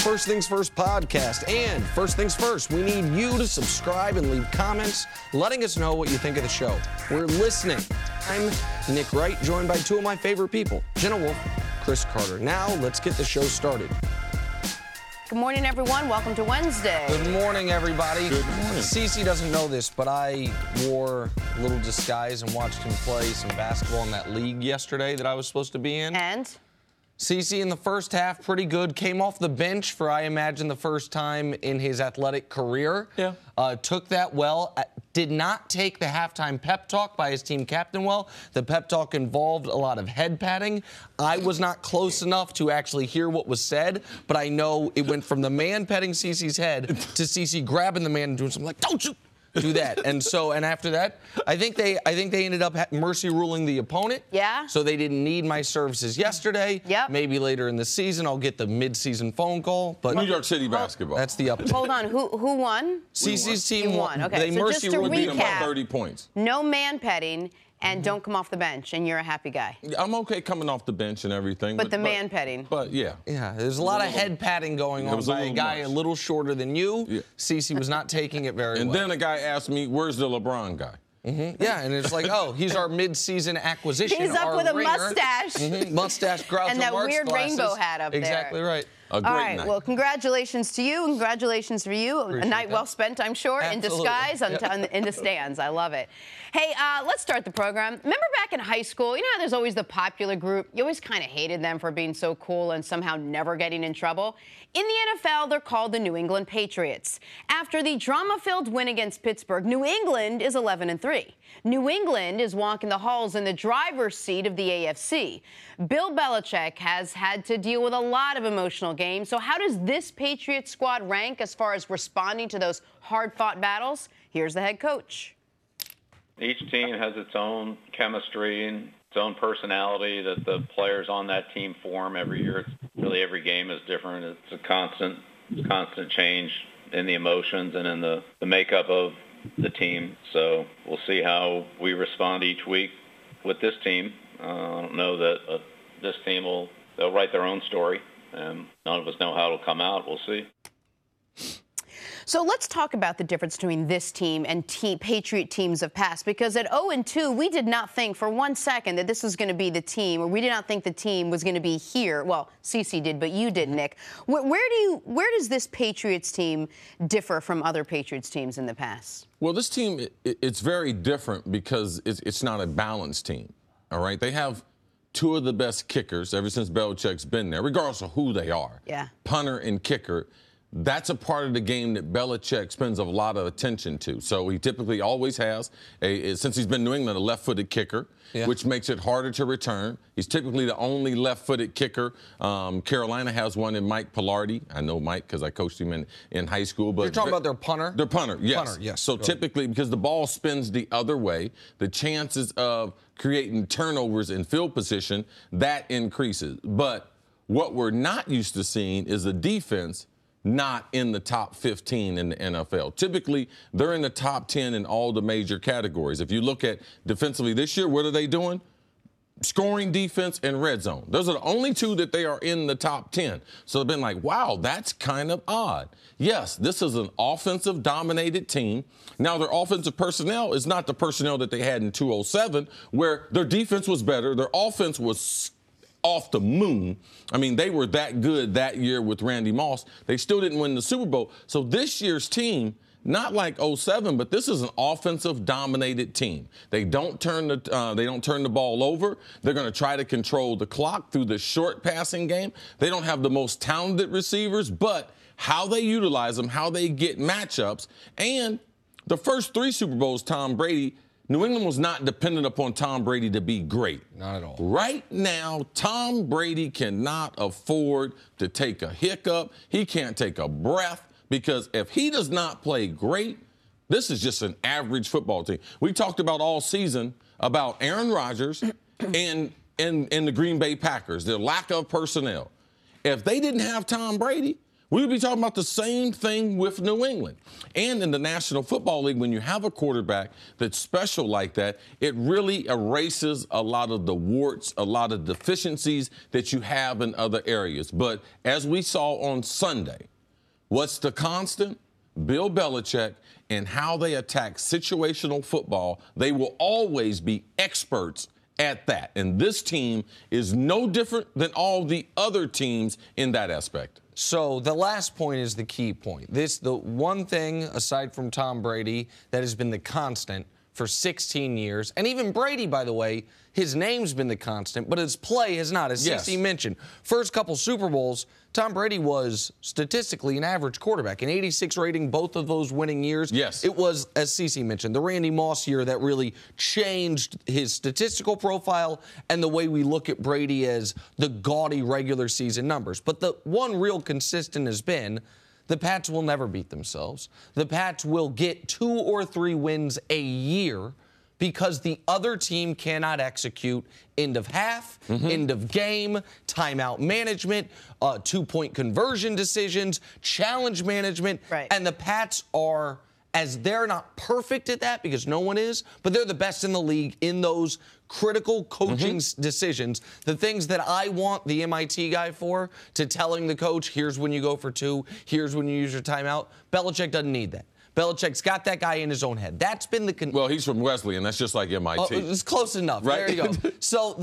First Things First podcast. And first things first, we need you to subscribe and leave comments letting us know what you think of the show. We're listening. I'm Nick Wright, joined by two of my favorite people, Jenna Wolfe, Cris Carter. Now, let's get the show started. Good morning, everyone. Welcome to Wednesday. Good morning, everybody. Good morning. Cece doesn't know this, but I wore a little disguise and watched him play some basketball in that league yesterday that I was supposed to be in. And? Cece in the first half, pretty good. Came off the bench for, I imagine, the first time in his athletic career. Yeah. Took that well. Did not take the halftime pep talk by his team captain well. The pep talk involved a lot of head patting. I was not close enough to actually hear what was said, but I know it went from the man petting Cece's head to Cece grabbing the man and doing something like, "Don't you do that." And after that, I think they ended up mercy ruling the opponent. Yeah. So they didn't need my services yesterday. Yep. Maybe later in the season I'll get the mid-season phone call. But New York City basketball. that's the update. Hold on. Who won? Cece's team You won. Okay. They So mercy just to ruled beat them by recap. 30 points. No man petting, and don't come off the bench, and you're a happy guy. I'm okay coming off the bench and everything. But the man petting. But, yeah. Yeah, there's a lot of head patting going on was a by a little guy much. a little shorter than you. Yeah. Cece was not taking it very And well. then a guy asked me, where's the LeBron guy? Yeah, and it's like, oh, he's our mid-season acquisition. He's up our with a ringer. mustache. Mustache, Groucho And that Marx weird glasses. rainbow hat up there. Exactly right. A great All right. night. Well, congratulations to you. Congratulations for you. Appreciate a night that. well spent, I'm sure, Absolutely. in disguise in the stands. I love it. Hey, let's start the program. Remember back in high school, you know how there's always the popular group? You always kind of hated them for being so cool and somehow never getting in trouble. In the NFL, they're called the New England Patriots. After the drama-filled win against Pittsburgh, New England is 11-3. New England is walking the halls in the driver's seat of the AFC. Bill Belichick has had to deal with a lot of emotional games. So how does this Patriots squad rank as far as responding to those hard-fought battles? Here's the head coach. Each team has its own chemistry and its own personality that the players on that team form every year. Really, every game is different. It's a constant change in the emotions and in the makeup of the team. So we'll see how we respond each week with this team. I don't know that this team they'll write their own story, and none of us know how it'll come out. We'll see. So let's talk about the difference between this team and Patriot teams of past, because at 0-2, we did not think for 1 second that this was going to be the team, or we did not think the team was going to be here. Well, Cece did, but you did, Nick. Where does this Patriots team differ from other Patriots teams in the past? Well, this team, it's very different because it's not a balanced team, all right? They have two of the best kickers ever since Belichick's been there, regardless of who they are. Yeah. Punter and kicker. That's a part of the game that Belichick spends a lot of attention to. So he typically always has, since he's been in New England, a left-footed kicker, which makes it harder to return. He's typically the only left-footed kicker. Carolina has one in Mike Pilardi. I know Mike because I coached him in high school. But You're talking about their punter? Their punter, yes. Punter, yes. So typically, because the ball spins the other way, the chances of creating turnovers in field position, that increases. But what we're not used to seeing is the defense not in the top 15 in the NFL. Typically, they're in the top 10 in all the major categories. If you look at defensively this year, what are they doing? Scoring, defense, and red zone. Those are the only two that they are in the top 10. So they've been like, wow, that's kind of odd. Yes, this is an offensive-dominated team. Now, their offensive personnel is not the personnel that they had in 2007, where their defense was better, their offense was off the moon. I mean, they were that good that year with Randy Moss. They still didn't win the Super Bowl. So this year's team, not like 07, but this is an offensive-dominated team. They don't turn the ball over. They're going to try to control the clock through the short passing game. They don't have the most talented receivers, but how they utilize them, how they get matchups, and the first three Super Bowls, Tom Brady, New England was not dependent upon Tom Brady to be great. Not at all. Right now, Tom Brady cannot afford to take a hiccup. He can't take a breath because if he does not play great, this is just an average football team. We talked about all season about Aaron Rodgers and the Green Bay Packers, their lack of personnel. If they didn't have Tom Brady, we would be talking about the same thing with New England. And in the National Football League, when you have a quarterback that's special like that, it really erases a lot of the warts, a lot of deficiencies that you have in other areas. But as we saw on Sunday, what's the constant? Bill Belichick and how they attack situational football. They will always be experts at that. And this team is no different than all the other teams in that aspect. So the last point is the key point. The one thing, aside from Tom Brady, that has been the constant for 16 years, and even Brady, by the way, his name's been the constant, but his play has not. As CeCe mentioned, first couple Super Bowls, Tom Brady was statistically an average quarterback, an 86 rating, both of those winning years. Yes. It was, as CeCe mentioned, the Randy Moss year that really changed his statistical profile and the way we look at Brady as the gaudy regular season numbers. But the one real consistent has been the Pats will never beat themselves. The Pats will get 2 or 3 wins a year because the other team cannot execute end of half, end of game, timeout management, 2-point conversion decisions, challenge management. Right. And the Pats are, as they're not perfect at that because no one is, but they're the best in the league in those critical coaching decisions, the things that I want the MIT guy for, to telling the coach, here's when you go for 2, here's when you use your timeout. Belichick doesn't need that. Belichick's got that guy in his own head. That's been the... Well, he's from Wesleyan. That's just like MIT. It's close enough. Right? There you go. So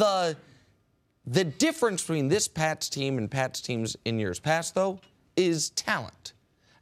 the difference between this Pats team and Pats teams in years past, though, is talent.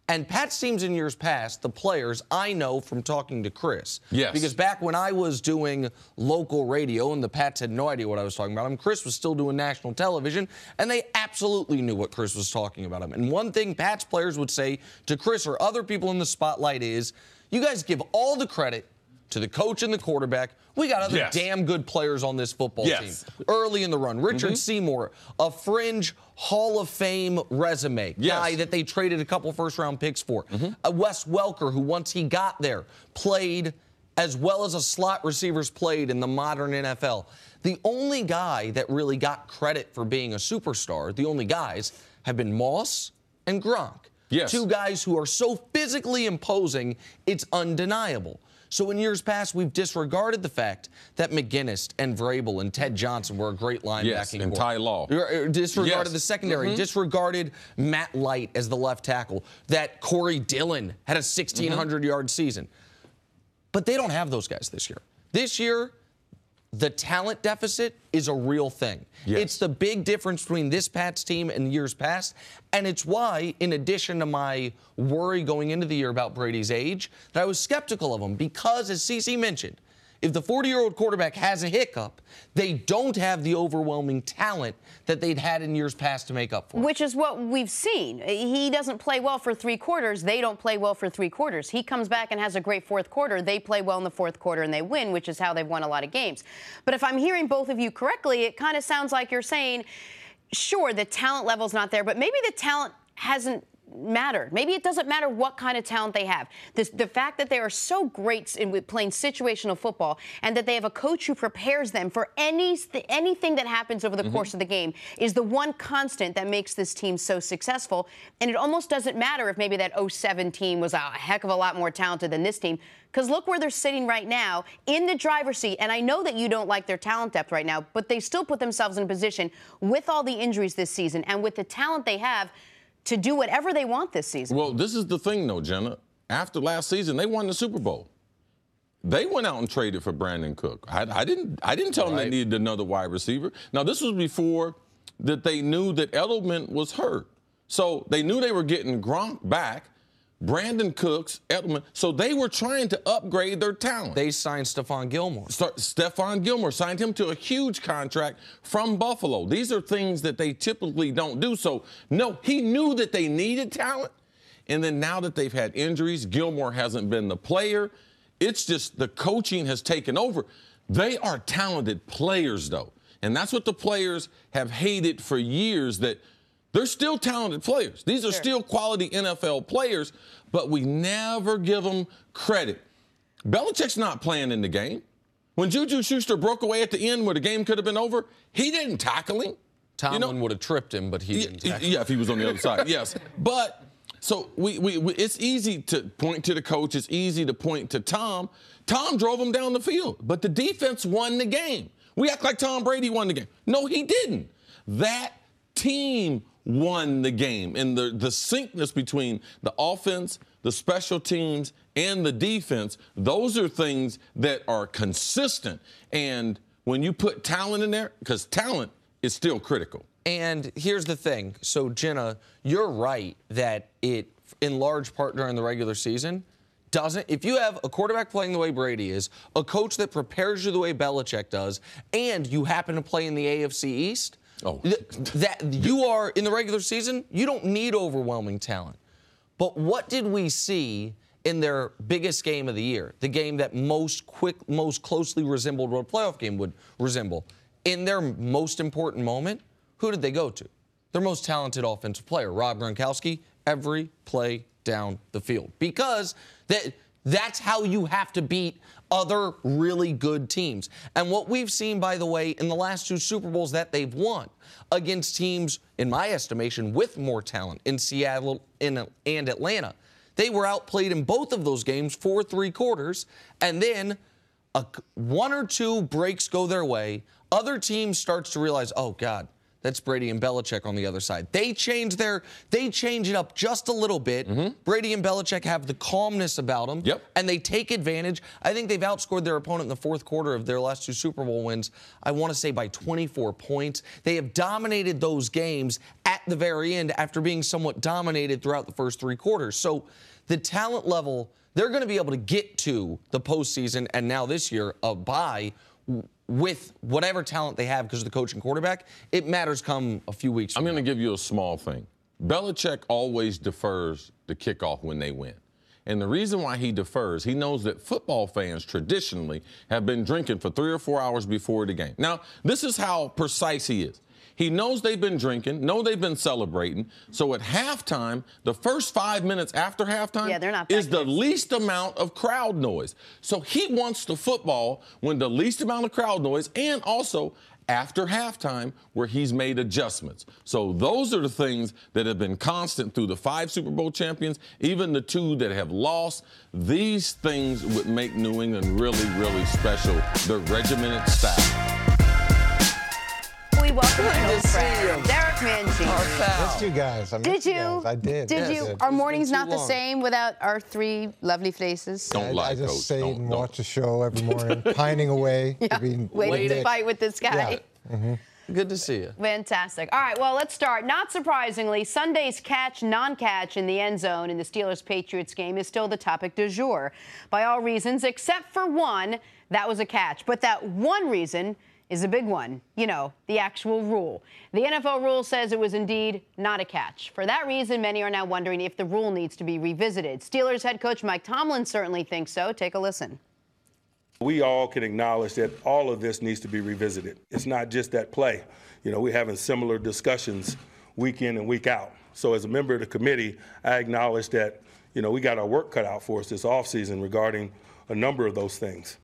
And Pats teams in years past, the players, I know from talking to Cris. Yes. Because back when I was doing local radio and the Pats had no idea what I was talking about, Cris was still doing national television, and they absolutely knew what Cris was talking about him. And one thing Pats players would say to Cris or other people in the spotlight is, you guys give all the credit to the coach and the quarterback. We got other damn good players on this football team. Early in the run, Richard Seymour, a fringe Hall of Fame resume, guy that they traded a couple first-round picks for. Wes Welker, who once he got there, played as well as a slot receivers played in the modern NFL. The only guy that really got credit for being a superstar, the only guys, have been Moss and Gronk. Yes. 2 guys who are so physically imposing, it's undeniable. So in years past, we've disregarded the fact that McGinnis and Vrabel and Ted Johnson were a great linebacking and core. Ty Law. Disregarded the secondary. Disregarded Matt Light as the left tackle. That Corey Dillon had a 1,600-yard season. But they don't have those guys this year. This year, the talent deficit is a real thing. It's the big difference between this Pats team and years past, and it's why, in addition to my worry going into the year about Brady's age, that I was skeptical of him because, as CeCe mentioned, if the 40-year-old quarterback has a hiccup, they don't have the overwhelming talent that they'd had in years past to make up for it. Which is what we've seen. He doesn't play well for 3 quarters. They don't play well for 3 quarters. He comes back and has a great 4th quarter. They play well in the 4th quarter and they win, which is how they've won a lot of games. But if I'm hearing both of you correctly, it kind of sounds like you're saying, sure, the talent level's not there, but maybe the talent hasn't mattered. Maybe it doesn't matter what kind of talent they have. The fact that they are so great in playing situational football and that they have a coach who prepares them for anything that happens over the course of the game is the one constant that makes this team so successful. And it almost doesn't matter if maybe that 07 team was a heck of a lot more talented than this team, because look where they're sitting right now in the driver's seat. And I know that you don't like their talent depth right now, but they still put themselves in a position with all the injuries this season and with the talent they have to do whatever they want this season. Well, this is the thing, though, Jenna. After last season, they won the Super Bowl. They went out and traded for Brandon Cook. I didn't tell them they needed another wide receiver. Now, this was before that they knew that Edelman was hurt. So they knew they were getting Gronk back, Brandon Cooks, Edelman. So they were trying to upgrade their talent. They signed Stephon Gilmore. Stephon Gilmore signed him to a huge contract from Buffalo. These are things that they typically don't do. So, no, he knew that they needed talent. And then now that they've had injuries, Gilmore hasn't been the player. It's just the coaching has taken over. They are talented players, though. And that's what the players have hated for years, that they're still talented players. These are still quality NFL players, but we never give them credit. Belichick's not playing in the game. When Juju Schuster broke away at the end where the game could have been over, he didn't tackle him. Tomlin would have tripped him, but he didn't. Yeah, if he was on the other side, yes. But so it's easy to point to the coach. It's easy to point to Tom. Tom drove him down the field, but the defense won the game. We act like Tom Brady won the game. No, he didn't. That team won the game. And the syncness between the offense, the special teams, and the defense, those are things that are consistent. And when you put talent in there, because talent is still critical. And here's the thing. So, Jenna, you're right that it, in large part during the regular season, doesn't. If you have a quarterback playing the way Brady is, a coach that prepares you the way Belichick does, and you happen to play in the AFC East, that you are in the regular season, you don't need overwhelming talent. But what did we see in their biggest game of the year, the game that most closely resembled what a playoff game would resemble? In their most important moment, who did they go to? Their most talented offensive player, Rob Gronkowski, every play down the field. Because that's how you have to beat other really good teams. And what we've seen, by the way, in the last 2 Super Bowls that they've won against teams, in my estimation, with more talent in Seattle and Atlanta, they were outplayed in both of those games for 3 quarters, and then 1 or 2 breaks go their way. Other teams starts to realize, oh, God, that's Brady and Belichick on the other side. They change it up just a little bit. Mm-hmm. Brady and Belichick have the calmness about them, and they take advantage. I think they've outscored their opponent in the 4th quarter of their last 2 Super Bowl wins, I want to say by 24 points. They have dominated those games at the very end after being somewhat dominated throughout the first 3 quarters. So the talent level, they're going to be able to get to the postseason and now this year a bye with whatever talent they have because of the coach and quarterback. It matters come a few weeks from now. I'm going to give you a small thing. Belichick always defers the kickoff when they win. And the reason why he defers, he knows that football fans traditionally have been drinking for 3 or 4 hours before the game. Now, this is how precise he is. He knows they've been drinking, know they've been celebrating. So at halftime, the first 5 minutes after halftime is the least amount of crowd noise. So he wants the football when the least amount of crowd noise and also after halftime where he's made adjustments. So those are the things that have been constant through the 5 Super Bowl champions, even the 2 that have lost. These things would make New England really, really special, the regimented style. We welcome our old friend, Derek Mancini. Missed you guys. Did you? I did. Did you? Our morning's not the same without our 3 lovely faces. Don't lie, Coach. I just stay and watch the show every morning, pining away. Waiting to fight with this guy. Yeah. Mm-hmm. Good to see you. Fantastic. All right, well, let's start. Not surprisingly, Sunday's catch, non-catch in the end zone in the Steelers-Patriots game is still the topic du jour. By all reasons, except for one, that was a catch. But that one reason is a big one. You know, the actual rule. The NFL rule says it was indeed not a catch. For that reason, many are now wondering if the rule needs to be revisited. Steelers head coach Mike Tomlin certainly thinks so. Take a listen. We all can acknowledge that all of this needs to be revisited. It's not just that play. You know, we're having similar discussions week in and week out. So as a member of the committee, I acknowledge that, you know, we got our work cut out for us this offseason regarding a number of those things.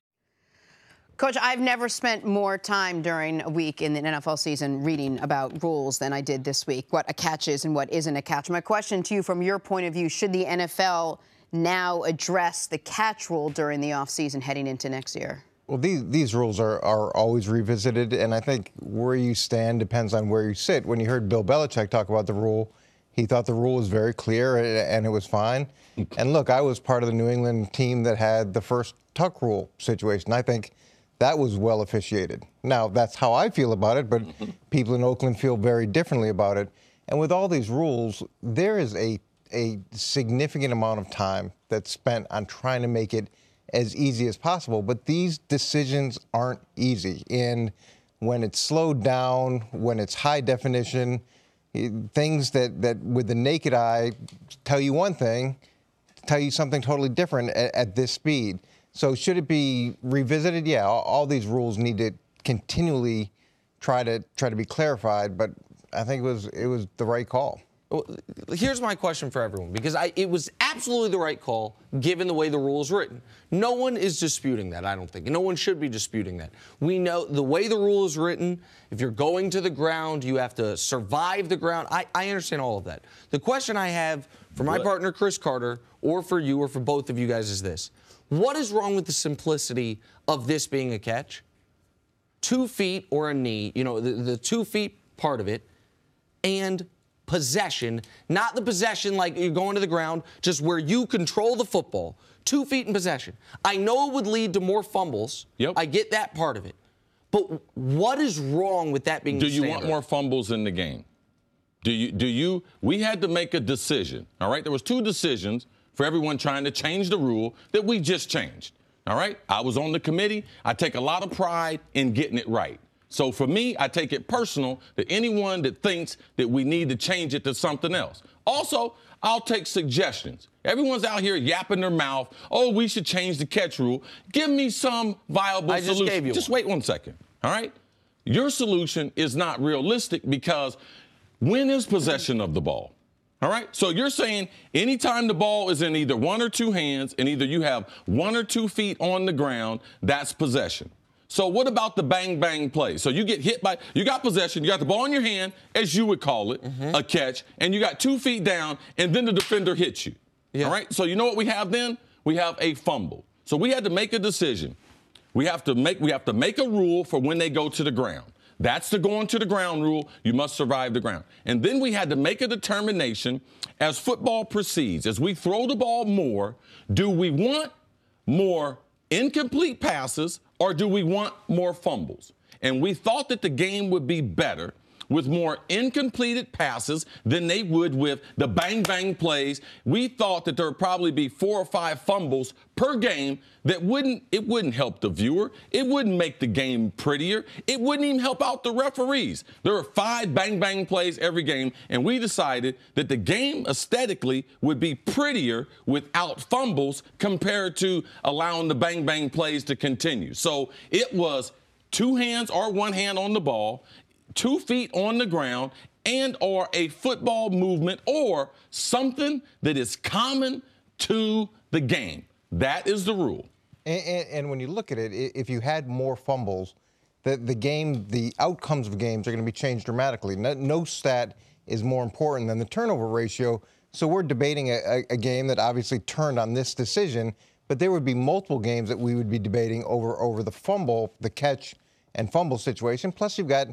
Coach, I've never spent more time during a week in the NFL season reading about rules than I did this week, what a catch is and what isn't a catch. My question to you, from your point of view, should the NFL now address the catch rule during the offseason heading into next year? Well, these rules are always revisited, and I think where you stand depends on where you sit. When you heard Bill Belichick talk about the rule, he thought the rule was very clear and it was fine. And look, I was part of the New England team that had the first tuck rule situation. I think that was well officiated. Now, that's how I feel about it, but people in Oakland feel very differently about it. And with all these rules, there is a significant amount of time that's spent on trying to make it as easy as possible. But these decisions aren't easy. And when it's slowed down, when it's high definition, things that with the naked eye tell you one thing, tell you something totally different at this speed. So should it be revisited? Yeah, all these rules need to continually try to be clarified, but I think it was the right call. Here's my question for everyone, because it was absolutely the right call given the way the rule is written. No one is disputing that, I don't think. No one should be disputing that. We know the way the rule is written, if you're going to the ground, you have to survive the ground. I understand all of that. The question I have for my partner, Cris Carter, or for you, or for both of you guys is this. What is wrong with the simplicity of this being a catch? 2 feet or a knee, the 2 feet part of it, and possession, not the possession like you're going to the ground, just where you control the football. 2 feet in possession. I know it would lead to more fumbles. Yep. I get that part of it. But what is wrong with that being the standard? Do you want more fumbles in the game? We had to make a decision, all right? There was 2 decisions for everyone trying to change the rule that we just changed, all right? I was on the committee. I take a lot of pride in getting it right. So for me, I take it personal that anyone that thinks that we need to change it to something else. Also, I'll take suggestions. Everyone's out here yapping their mouth. Oh, we should change the catch rule. Give me some viable solution. I just gave you one. Wait 1 second, all right? Your solution is not realistic because when is possession of the ball? All right? So you're saying anytime the ball is in either 1 or 2 hands and either you have 1 or 2 feet on the ground, that's possession. So what about the bang-bang play? So you get hit you got possession, you got the ball in your hand, as you would call it, a catch, and you got 2 feet down, and then the defender hits you. Yeah. All right? So you know what we have then? We have a fumble. So we had to make a decision. We have to make a rule for when they go to the ground. That's the going to the ground rule. You must survive the ground. And then we had to make a determination as football proceeds, as we throw the ball more, do we want more incomplete passes or do we want more fumbles? And we thought that the game would be better with more incompleted passes than they would with the bang-bang plays. We thought that there would probably be 4 or 5 fumbles per game that wouldn't help the viewer. It wouldn't make the game prettier. It wouldn't even help out the referees. There were 5 bang-bang plays every game, and we decided that the game aesthetically would be prettier without fumbles compared to allowing the bang-bang plays to continue. So it was 2 hands or 1 hand on the ball, 2 feet on the ground, and or a football movement or something that is common to the game. That is the rule. And when you look at it, if you had more fumbles, the outcomes of games are going to be changed dramatically. No stat is more important than the turnover ratio. So we're debating a game that obviously turned on this decision, but there would be multiple games that we would be debating over the catch and fumble situation. Plus, you've got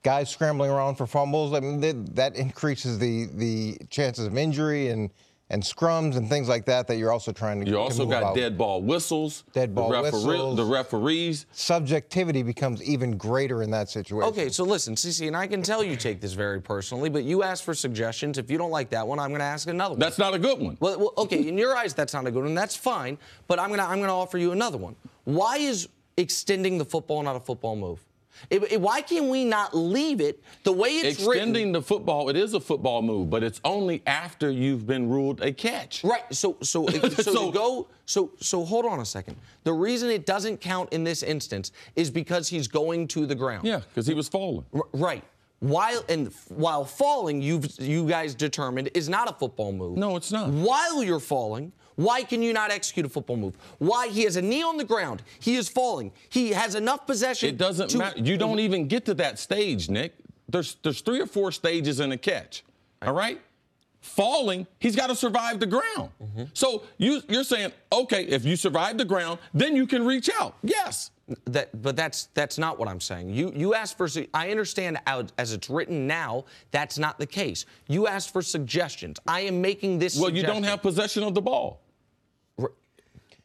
guys scrambling around for fumbles. I mean, that increases the chances of injury and scrums and things like that you're also trying to. You also got dead ball whistles. Dead ball whistles. The referees. Subjectivity becomes even greater in that situation. Okay, so listen, CC, and I can tell you take this very personally, but you asked for suggestions. If you don't like that one, I'm going to ask another one. That's not a good one. Well, okay, in your eyes, that's not a good one. That's fine, but I'm going to offer you another one. Why is extending the football not a football move? Why can we not leave it the way it's written? Extending the football, it is a football move, but it's only after you've been ruled a catch. Right. So hold on a second. The reason it doesn't count in this instance is because he's going to the ground. Yeah, because he was falling. Right. While falling, you guys determined is not a football move. No, it's not. While you're falling, why can you not execute a football move? Why? He has a knee on the ground. He is falling. He has enough possession. It doesn't matter. You don't even get to that stage, Nick. There's 3 or 4 stages in a catch. All right? Falling, he's got to survive the ground. Mm-hmm. So you're saying, okay, if you survive the ground, then you can reach out. Yes. But that's not what I'm saying. You asked for. I understand as it's written now. That's not the case. You asked for suggestions. I am making this. Well, you don't have possession of the ball.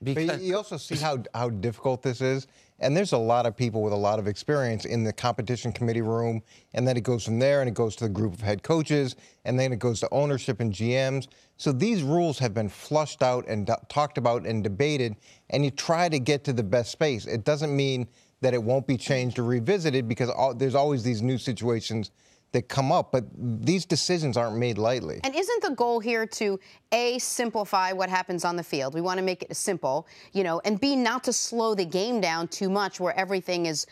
But you also see how difficult this is. And there's a lot of people with a lot of experience in the competition committee room. And then it goes from there and it goes to the group of head coaches. And then it goes to ownership and GMs. So these rules have been flushed out and talked about and debated. And you try to get to the best space. It doesn't mean that it won't be changed or revisited because there's always these new situations that come up, but these decisions aren't made lightly. And isn't the goal here to, A, simplify what happens on the field? We want to make it simple, and B, not to slow the game down too much where everything is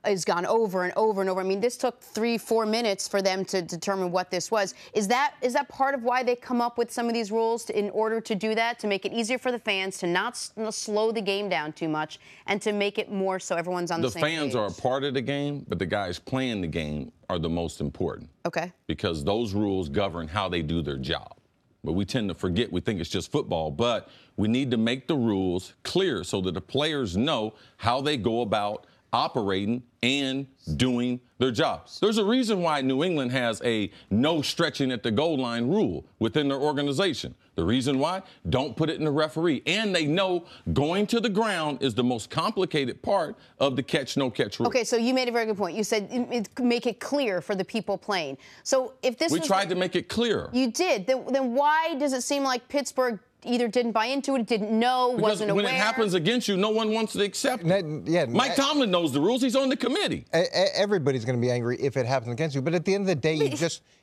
has gone over and over and over. I mean, this took 3-4 minutes for them to determine what this was. Is that part of why they come up with some of these rules in order to do that, to make it easier for the fans, to not slow the game down too much, and to make it more so everyone's on the same page? The fans are a part of the game, but the guys playing the game are the most important. Okay. Because those rules govern how they do their job. But we tend to forget, we think it's just football, but we need to make the rules clear so that the players know how they go about operating and doing their jobs. There's a reason why New England has a no stretching at the goal line rule within their organization. The reason why? Don't put it in the referee. And they know going to the ground is the most complicated part of the catch, no catch rule. Okay, so you made a very good point. You said make it clear for the people playing. So if this We tried to make it clear. You did. Then why does it seem like Pittsburgh either didn't buy into it, didn't know, wasn't aware? When it happens against you, no one wants to accept it. Mike Tomlin knows the rules. He's on the committee. Everybody's going to be angry if it happens against you. But at the end of the day,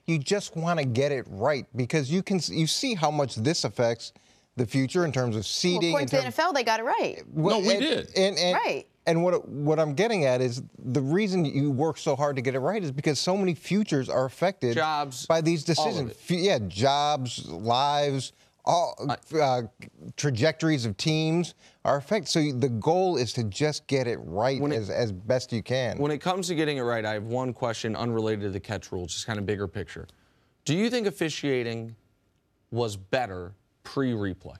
you just want to get it right because you see how much this affects the future in terms of seeding. Well, according to the NFL, they got it right. No, we did. Right. And what I'm getting at is the reason you work so hard to get it right is because so many futures are affected by these decisions. Yeah, jobs, lives, all trajectories of teams are affected. So the goal is to just get it right as best you can. When it comes to getting it right, I have one question unrelated to the catch rule, just kind of bigger picture. Do you think officiating was better pre-replay?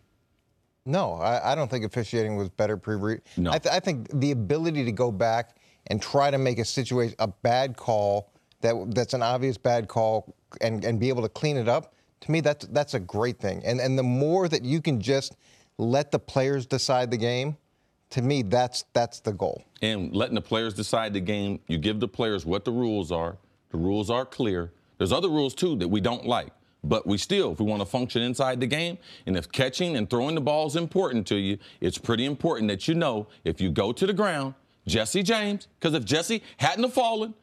No, I don't think officiating was better pre-replay. No. I think the ability to go back and try to make a bad call that's an obvious bad call and be able to clean it up, to me, that's a great thing. And the more that you can just let the players decide the game, to me, that's the goal. And letting the players decide the game, you give the players what the rules are. The rules are clear. There's other rules, too, that we don't like. But if we want to function inside the game, and if catching and throwing the ball is important to you, it's pretty important that you know if you go to the ground, Jesse James, because if Jesse hadn't have fallen,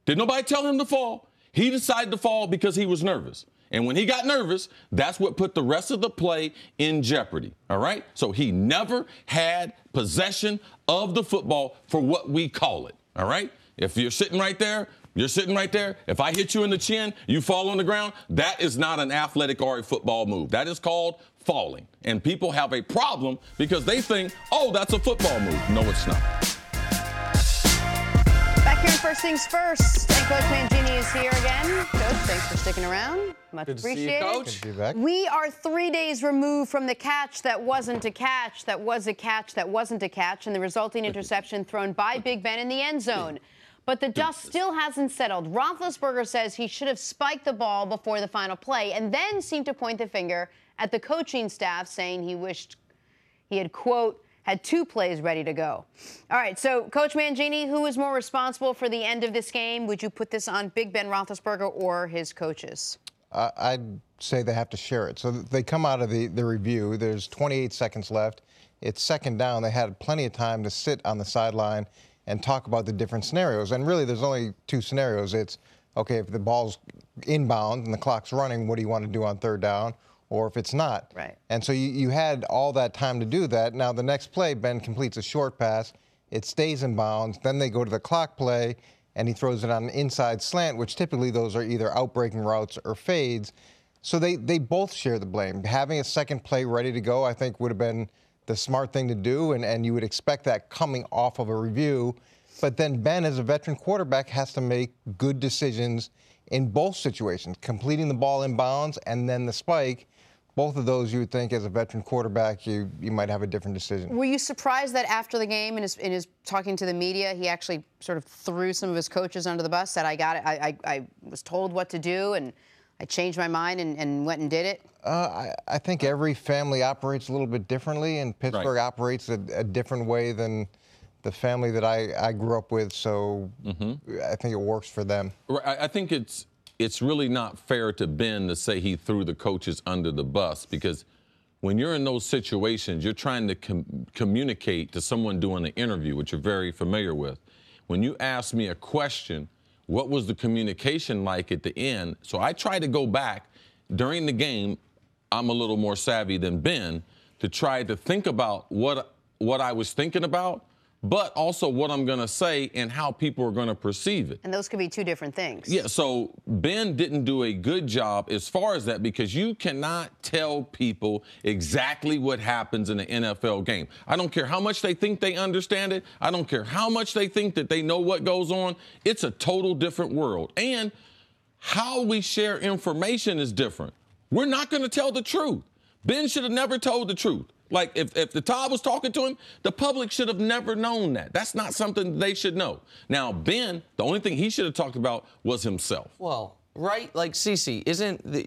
did nobody tell him to fall? He decided to fall because he was nervous. And when he got nervous, that's what put the rest of the play in jeopardy, all right? So he never had possession of the football for what we call it, all right? If you're sitting right there, you're sitting right there. If I hit you in the chin, you fall on the ground, that is not an athletic or a football move. That is called falling. And people have a problem because they think, oh, that's a football move. No, it's not. Back here in First Things First, and Coach Mangini is here again. Coach, thanks for sticking around. Much appreciated. Good to see you, Coach. Good to be back. We are 3 days removed from the catch that wasn't a catch, that was a catch, that wasn't a catch, and the resulting interception thrown by Big Ben in the end zone. But the dust still hasn't settled. Roethlisberger says he should have spiked the ball before the final play and then seemed to point the finger at the coaching staff, saying he wished he had, quote, had 2 plays ready to go. All right, so Coach Mangini, who is more responsible for the end of this game? Would you put this on Big Ben Roethlisberger or his coaches? I'd say they have to share it. So they come out of the review. There's 28 seconds left. It's second down. They had plenty of time to sit on the sideline and talk about the different scenarios. And really, there's only 2 scenarios. It's, okay, if the ball's inbound and the clock's running, what do you want to do on third down? Or if it's not. Right. And so you had all that time to do that. Now, the next play, Ben completes a short pass. It stays in bounds. Then they go to the clock play, and he throws it on an inside slant, which typically those are either outbreaking routes or fades. So they both share the blame. Having a second play ready to go, I think, would have been the smart thing to do, and you would expect that coming off of a review. But then Ben, as a veteran quarterback, has to make good decisions in both situations, completing the ball in bounds and then the spike. Both of those, you would think, as a veteran quarterback, you might have a different decision. Were you surprised that after the game, in his talking to the media, he actually sort of threw some of his coaches under the bus, said, I got it, I was told what to do, and I changed my mind and went and did it? I think every family operates a little bit differently, and Pittsburgh operates a different way than the family that I grew up with, so I think it works for them. I think it's really not fair to Ben to say he threw the coaches under the bus, because when you're in those situations, you're trying to communicate to someone doing an interview, which you're very familiar with. When you ask me a question, what was the communication like at the end? So I try to go back during the game. I'm a little more savvy than Ben to try to think about what I was thinking about, but also what I'm going to say and how people are going to perceive it. And those could be two different things. Yeah, so Ben didn't do a good job as far as that, because you cannot tell people exactly what happens in an NFL game. I don't care how much they think they understand it. I don't care how much they think that they know what goes on. It's a total different world. And how we share information is different. We're not going to tell the truth. Ben should have never told the truth. Like, if the Todd was talking to him, the public should have never known that. That's not something they should know. Now, Ben, the only thing he should have talked about was himself. Well, right, like, Cece,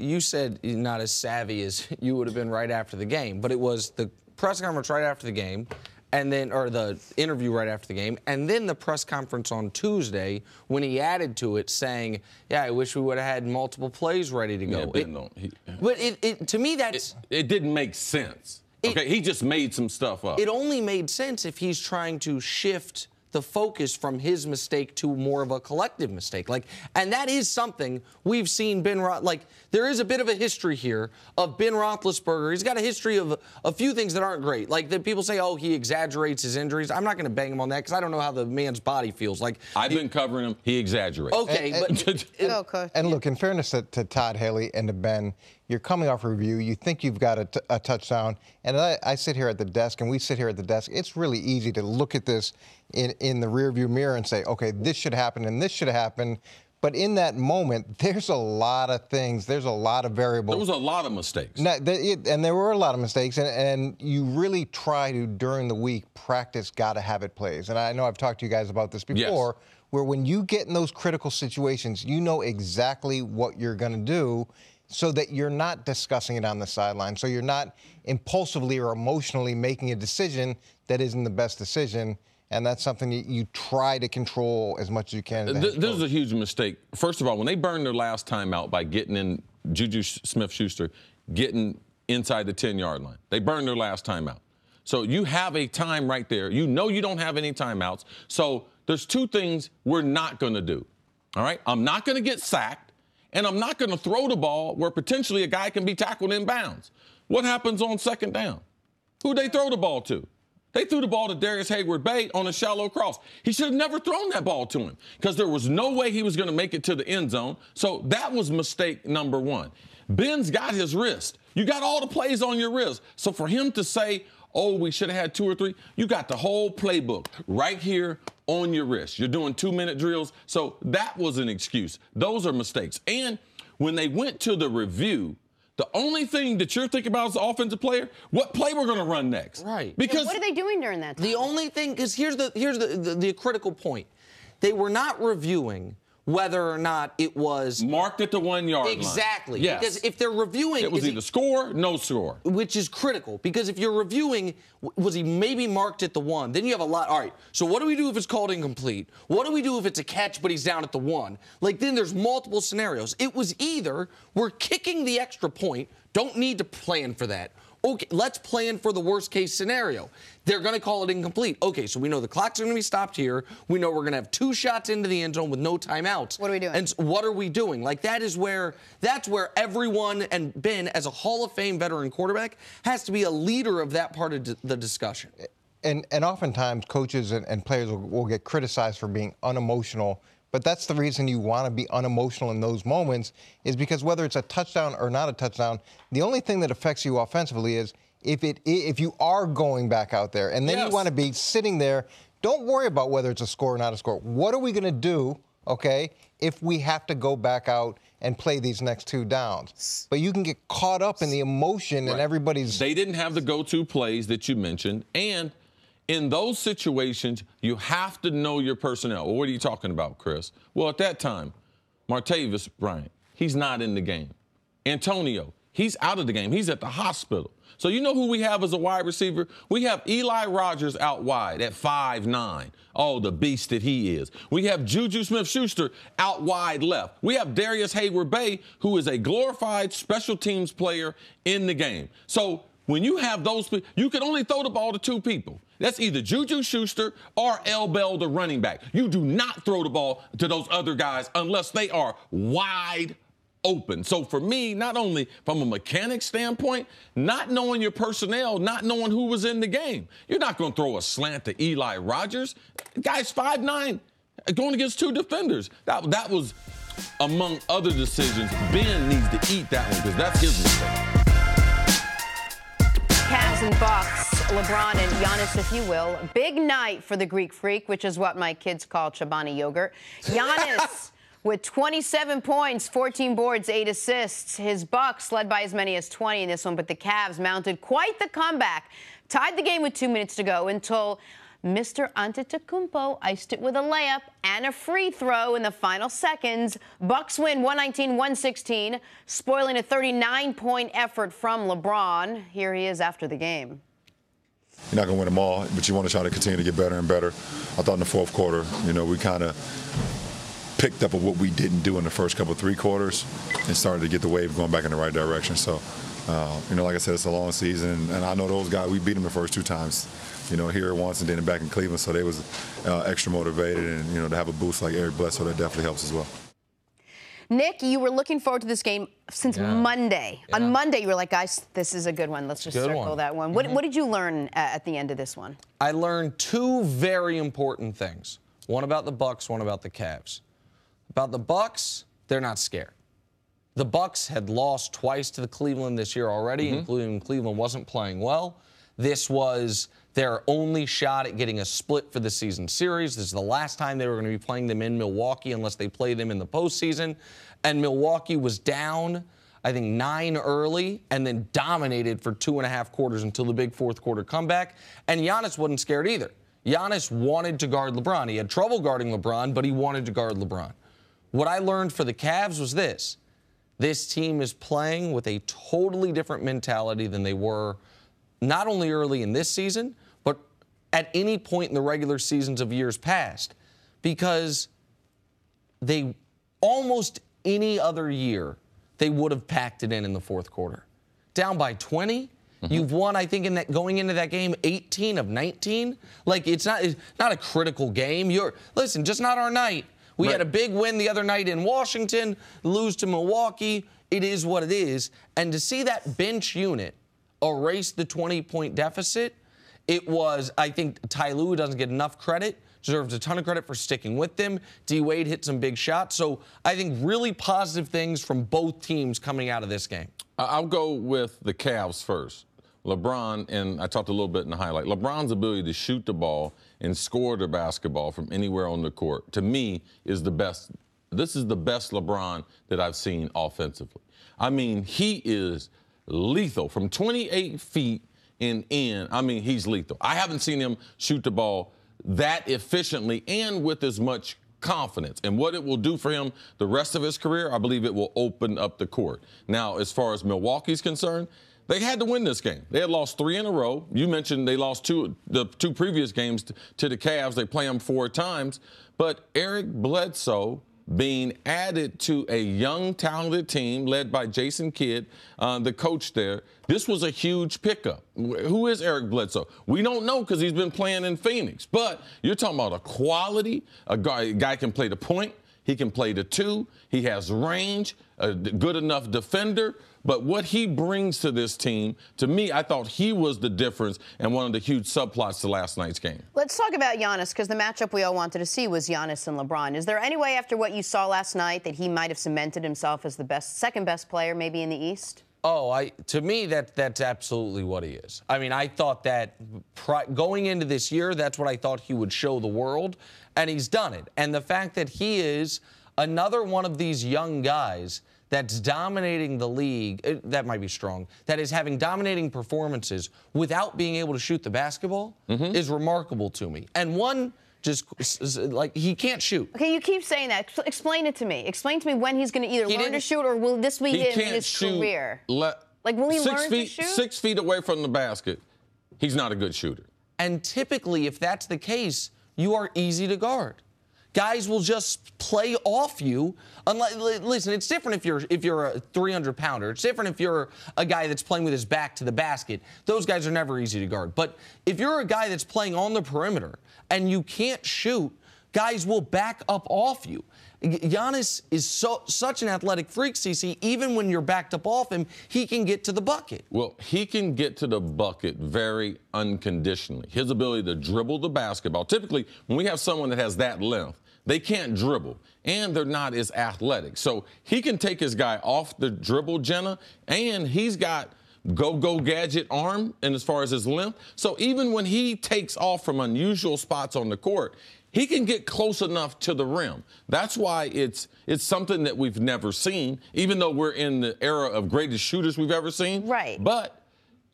you said you're not as savvy as you would have been right after the game, but it was the press conference right after the game, and then, or the interview right after the game, and then the press conference on Tuesday when he added to it saying, yeah, I wish we would have had multiple plays ready to go. Yeah, to me, that's... It didn't make sense. Okay, he just made some stuff up. It only made sense if he's trying to shift the focus from his mistake to more of a collective mistake. Like, and that is something we've seen there is a bit of a history here of Ben Roethlisberger. He's got a history of a few things that aren't great. Like, that people say, oh, he exaggerates his injuries. I'm not going to bang him on that because I don't know how the man's body feels. Like, I've been covering him. He exaggerates. Okay, and look, in fairness to Todd Haley and to Ben, you're coming off a review. You think you've got a touchdown. And I sit here at the desk, and we sit here at the desk. It's really easy to look at this in the rearview mirror and say, okay, this should happen and this should happen. But in that moment, there's a lot of things. There's a lot of variables. There was a lot of mistakes. And there were a lot of mistakes. And you really try to, during the week, practice gotta-have-it plays. And I know I've talked to you guys about this before, yes, where when you get in those critical situations, you know exactly what you're going to do so that you're not discussing it on the sideline, so you're not impulsively or emotionally making a decision that isn't the best decision. And that's something you try to control as much as you can. This is a huge mistake. First of all, when they burned their last time out by getting in Juju Smith-Schuster, getting inside the 10-yard line, they burned their last time out. So you have a time right there. You know you don't have any timeouts. So there's two things we're not going to do. All right? I'm not going to get sacked, and I'm not going to throw the ball where potentially a guy can be tackled in bounds. What happens on second down? Who'd they throw the ball to? They threw the ball to Darius Hayward-Bay on a shallow cross. He should have never thrown that ball to him because there was no way he was going to make it to the end zone. So that was mistake number one. Ben's got his wrist. You got all the plays on your wrist. So for him to say, oh, we should have had 2 or 3, you got the whole playbook right here on your wrist. You're doing 2-minute drills. So that was an excuse. Those are mistakes. And when they went to the review, the only thing that you're thinking about as an offensive player, what play we're going to run next. Right. Because what are they doing during that time? The only thing, because here's the critical point. They were not reviewing whether or not it was marked at the 1-yard line. Exactly. Yes. Because if they're reviewing, it was either score, no score. Which is critical, because if you're reviewing, was he maybe marked at the 1? Then you have a lot. All right, so what do we do if it's called incomplete? What do we do if it's a catch but he's down at the 1? Like, then there's multiple scenarios. It was either we're kicking the extra point, don't need to plan for that. Okay, let's plan for the worst-case scenario. They're going to call it incomplete. Okay, so we know the clock's going to be stopped here. We know we're going to have 2 shots into the end zone with no timeouts. What are we doing? And what are we doing? Like, that's where everyone, and Ben, as a Hall of Fame veteran quarterback, has to be a leader of that part of the discussion. And oftentimes, coaches and players will get criticized for being unemotional. But that's the reason you want to be unemotional in those moments, is because whether it's a touchdown or not a touchdown, the only thing that affects you offensively is if you are going back out there, and then you want to be sitting there. Don't worry about whether it's a score or not a score. What are we going to do, okay, if we have to go back out and play these next 2 downs? But you can get caught up in the emotion and everybody's... They didn't have the go-to plays that you mentioned, and in those situations, you have to know your personnel. Well, what are you talking about, Chris? Well, at that time, Martavis Bryant, he's not in the game. Antonio, he's out of the game. He's at the hospital. So you know who we have as a wide receiver? We have Eli Rogers out wide at 5'9". Oh, the beast that he is. We have Juju Smith-Schuster out wide left. We have Darius Hayward-Bay, who is a glorified special teams player in the game. So when you have those people, you can only throw the ball to 2 people. That's either Juju Schuster or L. Bell, the running back. You do not throw the ball to those other guys unless they are wide open. So for me, not only from a mechanic standpoint, not knowing your personnel, not knowing who was in the game, you're not going to throw a slant to Eli Rogers. The guy's 5'9", going against 2 defenders. That was, among other decisions, Ben needs to eat that one because that's his mistake. Cavs and Bucks, LeBron and Giannis, if you will. Big night for the Greek Freak, which is what my kids call Chobani yogurt. Giannis with 27 points, 14 boards, 8 assists. His Bucks led by as many as 20 in this one, but the Cavs mounted quite the comeback. Tied the game with 2 minutes to go until Mr. Antetokounmpo iced it with a layup and a free throw in the final seconds. Bucks win 119-116, spoiling a 39-point effort from LeBron. Here he is after the game. You're not going to win them all, but you want to try to continue to get better and better. I thought in the fourth quarter, we kind of picked up on what we didn't do in the first couple 3 quarters and started to get the wave going back in the right direction. So, like I said, it's a long season, and I know those guys, we beat them the first 2 times, here once and then back in Cleveland, so they was extra motivated, and, to have a boost like Eric Bledsoe, that definitely helps as well. Nick, you were looking forward to this game since Monday. Yeah. On Monday, you were like, guys, this is a good one. Let's just circle that one. Mm-hmm. What did you learn at the end of this one? I learned 2 very important things. One about the Bucks, one about the Cavs. About the Bucks, they're not scared. The Bucks had lost twice to the Cleveland this year already, including Cleveland wasn't playing well. This was their only shot at getting a split for the season series. This is the last time they were going to be playing them in Milwaukee unless they play them in the postseason. And Milwaukee was down, I think, 9 early and then dominated for 2.5 quarters until the big fourth quarter comeback. And Giannis wasn't scared either. Giannis wanted to guard LeBron. He had trouble guarding LeBron, but he wanted to guard LeBron. What I learned for the Cavs was this. This team is playing with a totally different mentality than they were not only early in this season, but at any point in the regular seasons of years past. Because they, almost any other year, they would have packed it in the fourth quarter. Down by 20, you've won, I think, going into that game, 18 of 19. Like, it's not a critical game. Listen, just not our night. We had a big win the other night in Washington, lose to Milwaukee. It is what it is. And to see that bench unit erase the 20-point deficit, it was, I think, Ty Lue doesn't get enough credit, deserves a ton of credit for sticking with them. D-Wade hit some big shots. So I think really positive things from both teams coming out of this game. I'll go with the Cavs first. LeBron, and I talked a little bit in the highlight, LeBron's ability to shoot the ball and score the basketball from anywhere on the court, to me, is the best. This is the best LeBron that I've seen offensively. I mean, he is lethal. From 28 feet and in, I mean, he's lethal. I haven't seen him shoot the ball that efficiently and with as much confidence. And what it will do for him the rest of his career, I believe it will open up the court. Now, as far as Milwaukee's concerned, they had to win this game. They had lost 3 in a row. You mentioned they lost the 2 previous games to the Cavs. They play them 4 times. But Eric Bledsoe being added to a young, talented team led by Jason Kidd, the coach there, this was a huge pickup. Who is Eric Bledsoe? We don't know because he's been playing in Phoenix. But you're talking about a quality. A guy can play the point. He can play the 2. He has range, a good enough defender. But what he brings to this team, to me, I thought he was the difference and one of the huge subplots to last night's game. Let's talk about Giannis, because the matchup we all wanted to see was Giannis and LeBron. Is there any way, after what you saw last night, that he might have cemented himself as the second best player maybe in the East? Oh, to me, that's absolutely what he is. I mean, I thought that going into this year, that's what I thought he would show the world, and he's done it. And the fact that he is another one of these young guys that's dominating the league, that might be strong, that is having dominating performances without being able to shoot the basketball is remarkable to me. And one just, like, he can't shoot. Okay, you keep saying that. Explain it to me. Explain to me when he's going to either learn to shoot or will this be him in his career? Like, will he learn to shoot? 6 feet away from the basket, he's not a good shooter. And typically, if that's the case, you are easy to guard. Guys will just play off you. Listen, it's different if you're a 300-pounder. It's different if you're a guy that's playing with his back to the basket. Those guys are never easy to guard. But if you're a guy that's playing on the perimeter and you can't shoot, guys will back up off you. Giannis is such an athletic freak, CC. Even when you're backed up off him, he can get to the bucket. Well, he can get to the bucket very unconditionally. His ability to dribble the basketball. Typically, when we have someone that has that length, they can't dribble, and they're not as athletic. So he can take his guy off the dribble, Jenna, and he's got go-go gadget arm and as far as his length. So even when he takes off from unusual spots on the court, he can get close enough to the rim. That's why it's something that we've never seen, even though we're in the era of greatest shooters we've ever seen. Right. But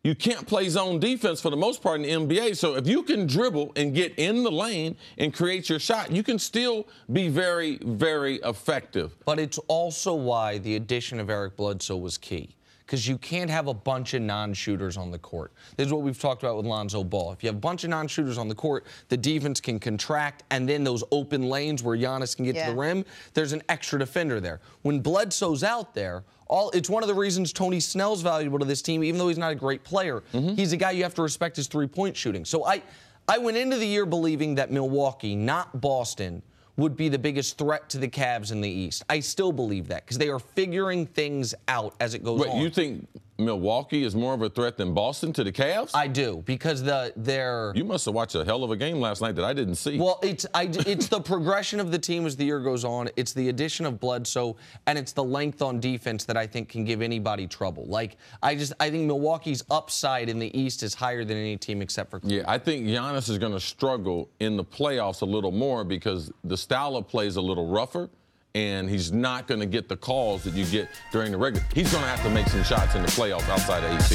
you can't play zone defense for the most part in the NBA. So if you can dribble and get in the lane and create your shot, you can still be very, very effective. But it's also why the addition of Eric Bledsoe was key. Because you can't have a bunch of non-shooters on the court. This is what we've talked about with Lonzo Ball. If you have a bunch of non-shooters on the court, the defense can contract, and then those open lanes where Giannis can get to the rim, there's an extra defender there. When Bledsoe's out there, it's one of the reasons Tony Snell's valuable to this team, even though he's not a great player. He's a guy you have to respect his three-point shooting. So I went into the year believing that Milwaukee, not Boston, would be the biggest threat to the Cavs in the East. I still believe that because they are figuring things out as it goes on. Wait, you think Milwaukee is more of a threat than Boston to the Cavs? I do, because they're... You must have watched a hell of a game last night that I didn't see. Well, it's the progression of the team as the year goes on. It's the addition of Bledsoe, and it's the length on defense that I think can give anybody trouble. Like, I think Milwaukee's upside in the East is higher than any team except for Cleveland. Yeah, I think Giannis is going to struggle in the playoffs a little more because the style of play is a little rougher, and he's not going to get the calls that you get during the regular. He's going to have to make some shots in the playoffs outside of AP.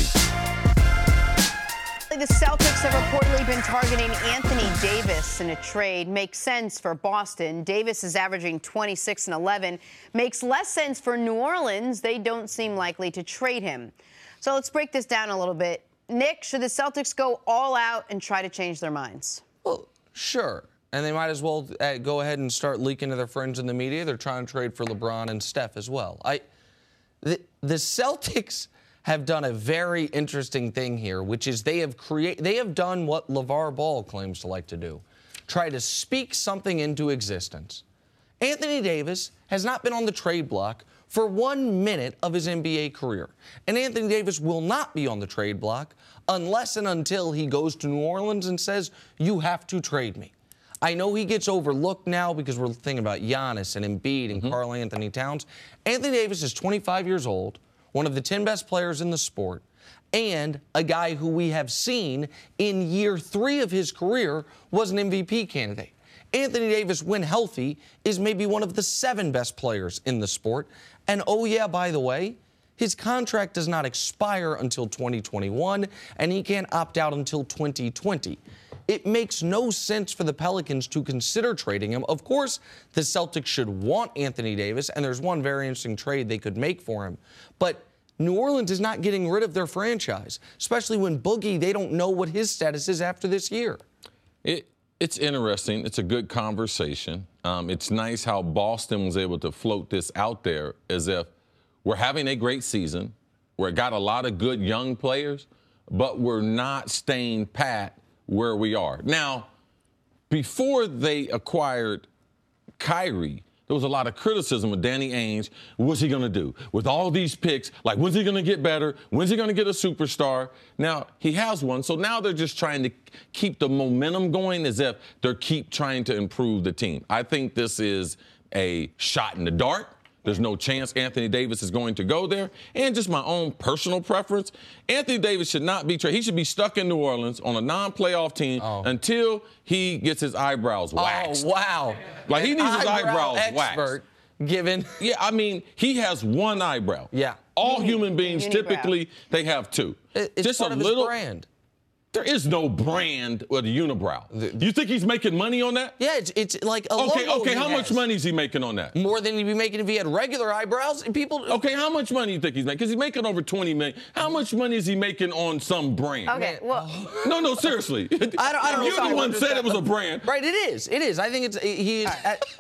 The Celtics have reportedly been targeting Anthony Davis in a trade. Makes sense for Boston. Davis is averaging 26 and 11. Makes less sense for New Orleans. They don't seem likely to trade him. So let's break this down a little bit. Nick, should the Celtics go all out and try to change their minds? Well, sure. And they might as well go ahead and start leaking to their friends in the media. They're trying to trade for LeBron and Steph as well. The Celtics have done a very interesting thing here, which is they have done what LeVar Ball claims to like to do. Try to speak something into existence. Anthony Davis has not been on the trade block for 1 minute of his NBA career. And Anthony Davis will not be on the trade block unless and until he goes to New Orleans and says, you have to trade me. I know he gets overlooked now because we're thinking about Giannis and Embiid and Karl Anthony Towns. Anthony Davis is 25 years old, one of the 10 best players in the sport, and a guy who we have seen in year 3 of his career was an MVP candidate. Anthony Davis, when healthy, is maybe one of the 7 best players in the sport. And oh yeah, by the way, his contract does not expire until 2021, and he can't opt out until 2020. It makes no sense for the Pelicans to consider trading him. Of course, the Celtics should want Anthony Davis, and there's one very interesting trade they could make for him. But New Orleans is not getting rid of their franchise, especially when Boogie, they don't know what his status is after this year. It's interesting. It's a good conversation. It's nice how Boston was able to float this out there as if we're having a great season. We've got a lot of good young players, but we're not staying pat where we are. Now, before they acquired Kyrie, there was a lot of criticism with Danny Ainge. What's he going to do? With all these picks, like, when's he going to get better? When's he going to get a superstar? Now, he has one, so now they're just trying to keep the momentum going as if they're trying to improve the team. I think this is a shot in the dark. There's no chance Anthony Davis is going to go there. And just my own personal preference, Anthony Davis should not be traded. He should be stuck in New Orleans on a non-playoff team until he gets his eyebrows waxed. Oh, wow. Like, he needs his eyebrows waxed. Given. Yeah, I mean, he has one eyebrow. Yeah. All human beings, typically, they have 2. It's just part a of little his brand. There is no brand with a unibrow. You think he's making money on that? Yeah, it's like a logo. Okay, how much money is he making on that? More than he'd be making if he had regular eyebrows. People. Okay, how much money do you think he's making? Because he's making over $20 million. How much money is he making on some brand? Okay, well. No, seriously. I don't know. You're the one said it was a brand. Right, it is. It is. I think it's. He is.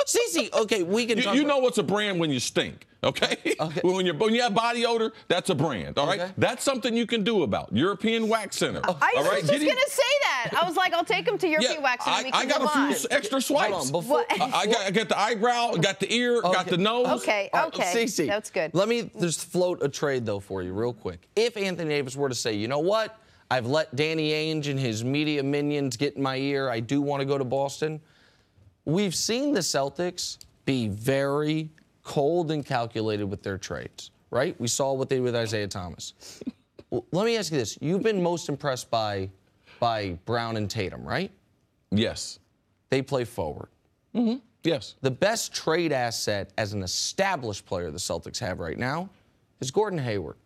Cece, okay, we can talk You know what's a brand when you stink. Okay? When you have body odor, that's a brand, all right? That's something you can do about. European Wax Center. I was just going to say that. I was like, I'll take him to European Wax Center. I got a few extra swipes. I got the eyebrow, got the ear, got the nose. Okay. Cece, that's good. Let me just float a trade, though, for you real quick. If Anthony Davis were to say, you know what? I've let Danny Ainge and his media minions get in my ear. I do want to go to Boston. We've seen the Celtics be very cold and calculated with their trades, right? We saw what they did with Isaiah Thomas. Well, let me ask you this. You've been most impressed by Brown and Tatum, right? Yes. They play forward. Mm-hmm. Yes. The best trade asset as an established player the Celtics have right now is Gordon Hayward.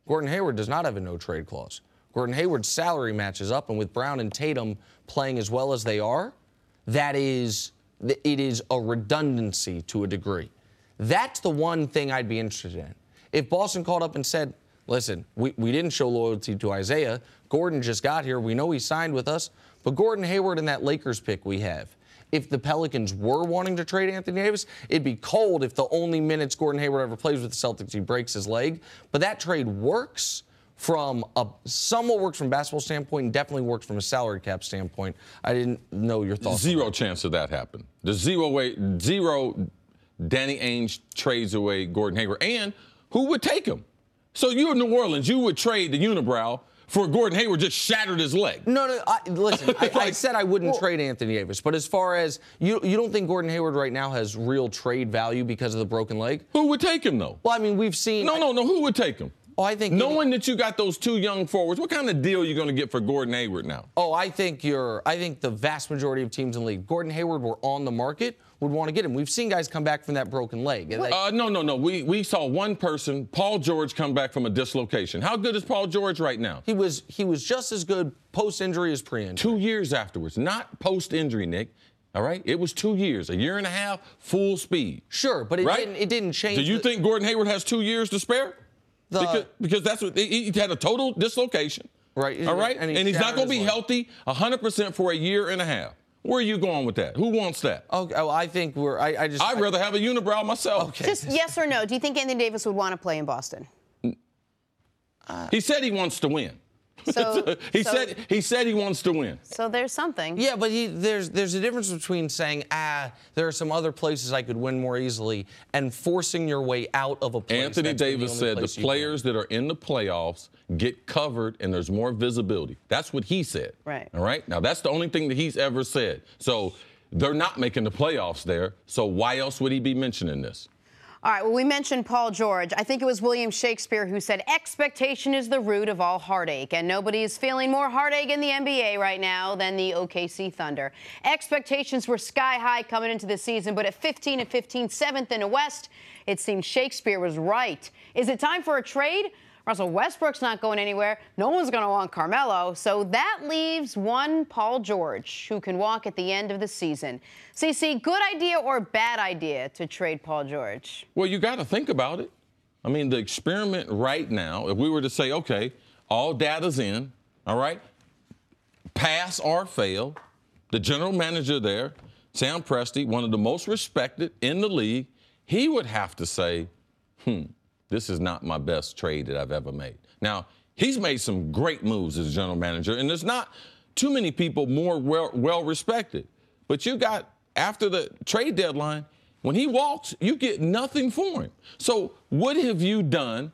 Gordon Hayward does not have a no-trade clause. Gordon Hayward's salary matches up, and with Brown and Tatum playing as well as they are, it is a redundancy to a degree. That's the one thing I'd be interested in. If Boston called up and said, listen, we didn't show loyalty to Isaiah. Gordon just got here. We know he signed with us. But Gordon Hayward and that Lakers pick we have, if the Pelicans were wanting to trade Anthony Davis, it'd be cold if the only minutes Gordon Hayward ever plays with the Celtics, he breaks his leg. But that trade works somewhat works from a basketball standpoint and definitely works from a salary cap standpoint. I didn't know your thoughts. Zero chance of that happen. There's zero Danny Ainge trades away Gordon Hayward. And who would take him? So you're in New Orleans, you would trade the unibrow for Gordon Hayward just shattered his leg. No, listen, I said I wouldn't trade Anthony Davis. But as far as, you don't think Gordon Hayward right now has real trade value because of the broken leg? Who would take him, though? Well, I mean, we've seen... No, who would take him? Oh, I think knowing that you got those two young forwards, what kind of deal are you going to get for Gordon Hayward now? Oh, I think the vast majority of teams in the league, Gordon Hayward were on the market, would want to get him. We've seen guys come back from that broken leg. No. We saw one person, Paul George, come back from a dislocation. How good is Paul George right now? He was just as good post-injury as pre-injury. 2 years afterwards, not post-injury, Nick. All right? It was 2 years, a year and a half, full speed. Sure, but it didn't change. Do you think Gordon Hayward has 2 years to spare? Because that's what he had a total dislocation. Right. All right? And he's not going to be healthy 100% for a year and a half. Where are you going with that? Who wants that? Okay, well, I think I'd rather have a unibrow myself. Okay. Just yes or no. Do you think Anthony Davis would want to play in Boston? He said he wants to win. He said he wants to win. So there's something. Yeah, but there's a difference between saying, there are some other places I could win more easily, and forcing your way out of a place. Anthony Davis said the players that are in the playoffs get covered and there's more visibility. That's what he said. Right. All right? Now, that's the only thing that he's ever said. So they're not making the playoffs there. So why else would he be mentioning this? All right, well, we mentioned Paul George. I think it was William Shakespeare who said, expectation is the root of all heartache. And nobody is feeling more heartache in the NBA right now than the OKC Thunder. Expectations were sky high coming into the season, but at 15 and 15, 7th in the West, it seems Shakespeare was right. Is it time for a trade? Russell Westbrook's not going anywhere. No one's going to want Carmelo. So that leaves one Paul George who can walk at the end of the season. CC, good idea or bad idea to trade Paul George? Well, you got to think about it. I mean, the experiment right now, if we were to say, okay, all data's in, all right, pass or fail, the general manager there, Sam Presti, one of the most respected in the league, he would have to say, this is not my best trade that I've ever made. Now, he's made some great moves as general manager, and there's not too many people more well-respected. But you got, after the trade deadline, when he walks, you get nothing for him. So what have you done?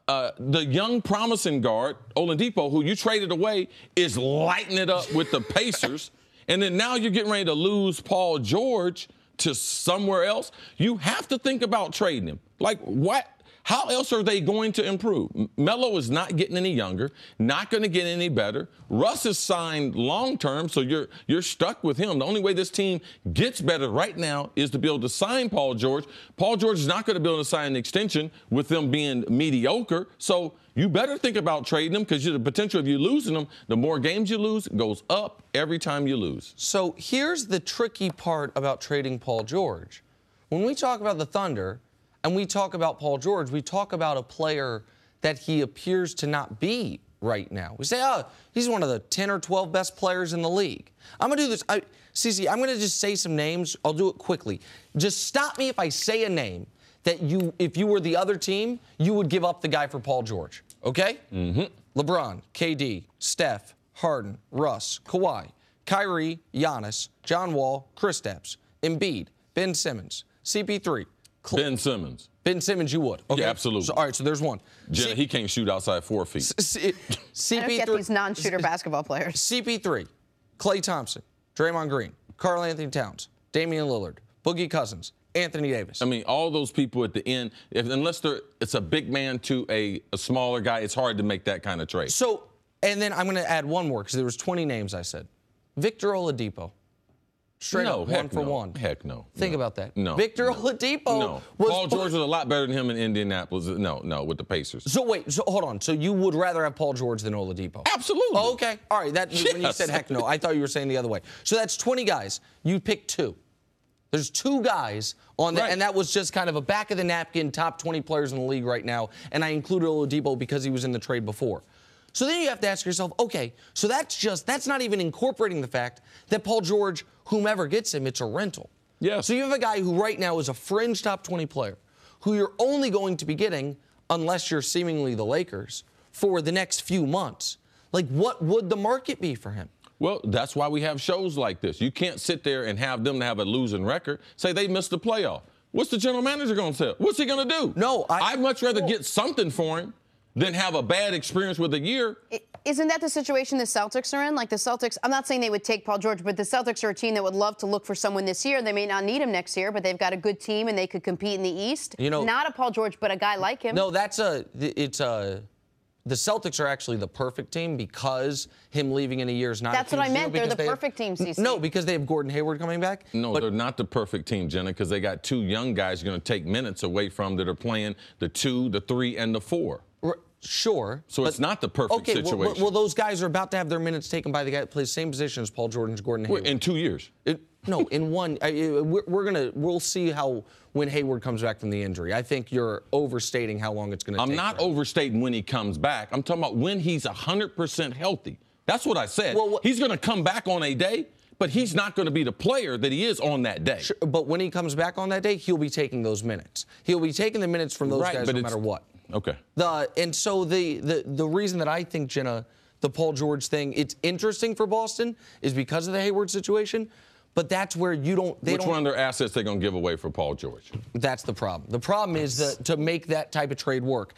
The young promising guard, Oladipo, who you traded away, is lighting it up with the Pacers. And then now you're getting ready to lose Paul George to somewhere else. You have to think about trading him. Like, what? How else are they going to improve? Melo is not getting any younger, not going to get any better. Russ is signed long-term, so you're stuck with him. The only way this team gets better right now is to be able to sign Paul George. Paul George is not going to be able to sign an extension with them being mediocre. So you better think about trading him, because the potential of you losing him, the more games you lose, it goes up every time you lose. So here's the tricky part about trading Paul George. When we talk about the Thunder, and we talk about Paul George, we talk about a player that he appears to not be right now. We say, he's one of the 10 or 12 best players in the league. I'm going to do this. Cece, I'm going to just say some names. I'll do it quickly. Just stop me if I say a name that if you were the other team, you would give up the guy for Paul George. Okay? Mm-hmm. LeBron, KD, Steph, Harden, Russ, Kawhi, Kyrie, Giannis, John Wall, Kristaps, Embiid, Ben Simmons, CP3. Ben Simmons. Ben Simmons, you would. Okay? Yeah, absolutely. So, all right, so there's one. Jenna, he can't shoot outside 4 feet. I don't get these non-shooter basketball players. CP3, Klay Thompson, Draymond Green, Karl Anthony Towns, Damian Lillard, Boogie Cousins, Anthony Davis. I mean, all those people at the end, unless it's a big man to a smaller guy, it's hard to make that kind of trade. So, and then I'm going to add one more because there was 20 names I said. Victor Oladipo. Straight up, one for one. Heck no. Think about that. No. Victor Oladipo. No. Paul George was a lot better than him in Indianapolis. No, with the Pacers. So wait, hold on. So you would rather have Paul George than Oladipo? Absolutely. Oh, okay. All right. Yes. When you said heck no, I thought you were saying the other way. So that's 20 guys. You pick 2. There's 2 guys on that, and that was just kind of a back-of-the-napkin top 20 players in the league right now, and I included Oladipo because he was in the trade before. So then you have to ask yourself, okay, so that's not even incorporating the fact that Paul George, whomever gets him, it's a rental. Yeah. So you have a guy who right now is a fringe top 20 player, who you're only going to be getting, unless you're seemingly the Lakers, for the next few months. Like, what would the market be for him? Well, that's why we have shows like this. You can't sit there and have them to have a losing record. Say they missed the playoff. What's the general manager going to say? What's he going to do? No, I'd much rather get something for him than have a bad experience with a year. Isn't that the situation the Celtics are in? Like the Celtics, I'm not saying they would take Paul George, but the Celtics are a team that would love to look for someone this year. They may not need him next year, but they've got a good team and they could compete in the East. You know, not a Paul George, but a guy like him. No, the Celtics are actually the perfect team because him leaving in a year is not. That's what I meant. They're the perfect team, CC. No, because they have Gordon Hayward coming back. No, they're not the perfect team, Jenna, because they got 2 young guys you're going to take minutes away from that are playing the 2, the 3, and the 4. Sure. So it's not the perfect situation. Well, those guys are about to have their minutes taken by the guy that plays the same position as Paul George and Gordon Hayward. In 2 years. No, in one. We'll see how when Hayward comes back from the injury. I think you're overstating how long it's going to take. I'm not overstating when he comes back. I'm talking about when he's 100% healthy. That's what I said. Well, he's going to come back on a day, but he's not going to be the player that he is on that day. Sure, but when he comes back on that day, he'll be taking those minutes. He'll be taking the minutes from those guys no matter what. Okay. And so the reason that I think, Jenna, the Paul George thing, it's interesting for Boston is because of the Hayward situation. But that's where you don't. Which one of their assets they're going to give away for Paul George? That's the problem. The problem is to make that type of trade work.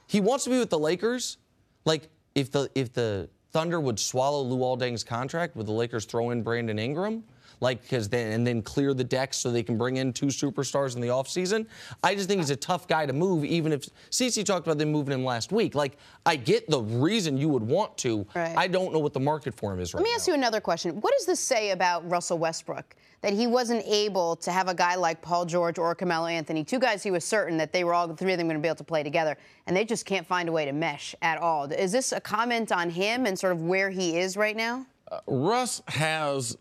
He wants to be with the Lakers. Like if the Thunder would swallow Lou Alding's contract, would the Lakers throw in Brandon Ingram? Like and then clear the decks so they can bring in 2 superstars in the offseason. I just think he's a tough guy to move, even if CeCe talked about them moving him last week. Like, I get the reason you would want to. Right. I don't know what the market for him is right now. Let me ask you another question. What does this say about Russell Westbrook? That he wasn't able to have a guy like Paul George or Carmelo Anthony, 2 guys he was certain that they were all 3 of them going to be able to play together, and they just can't find a way to mesh at all. Is this a comment on him and sort of where he is right now? Russ has.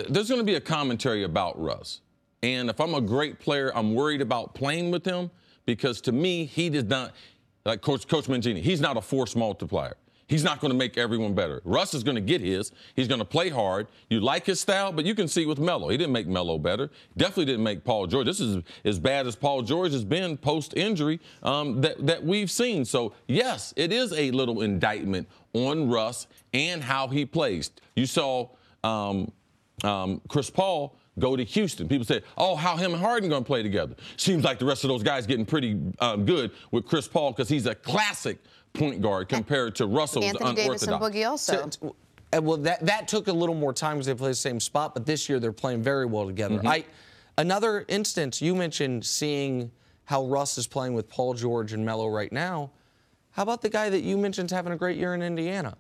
There's going to be a commentary about Russ. And if I'm a great player, I'm worried about playing with him because to me, he does not, like Coach Mangini, he's not a force multiplier. He's not going to make everyone better. Russ is going to get his. He's going to play hard. You like his style, but you can see with Melo. He didn't make Melo better. Definitely didn't make Paul George. This is as bad as Paul George has been post-injury that we've seen. So, yes, it is a little indictment on Russ and how he plays. You saw Chris Paul go to Houston. People say, oh, how him and Harden going to play together? Seems like the rest of those guys getting pretty good with Chris Paul because he's a classic point guard compared to Russell, the unorthodox. Anthony Davis and Boogie also. Well, that took a little more time because they play the same spot, but this year they're playing very well together. Mm-hmm. Another instance, you mentioned seeing how Russ is playing with Paul George and Melo right now. How about the guy that you mentioned having a great year in Indiana?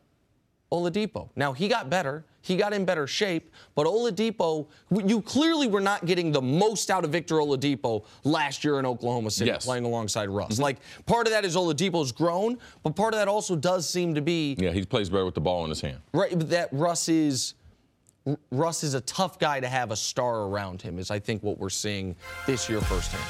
Oladipo. Now, he got better. He got in better shape. But Oladipo, you clearly were not getting the most out of Victor Oladipo last year in Oklahoma City playing alongside Russ. Mm-hmm. Like, part of that is Oladipo's grown, but part of that also does seem to be... Yeah, he plays better with the ball in his hand. Right, but that Russ is a tough guy to have a star around him, is I think what we're seeing this year firsthand.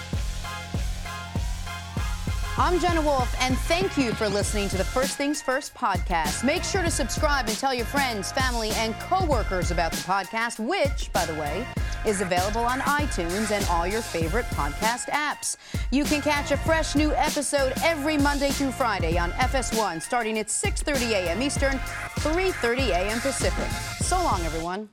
I'm Jenna Wolfe, and thank you for listening to the First Things First podcast. Make sure to subscribe and tell your friends, family, and coworkers about the podcast, which, by the way, is available on iTunes and all your favorite podcast apps. You can catch a fresh new episode every Monday through Friday on FS1 starting at 6:30 a.m. Eastern, 3:30 a.m. Pacific. So long, everyone.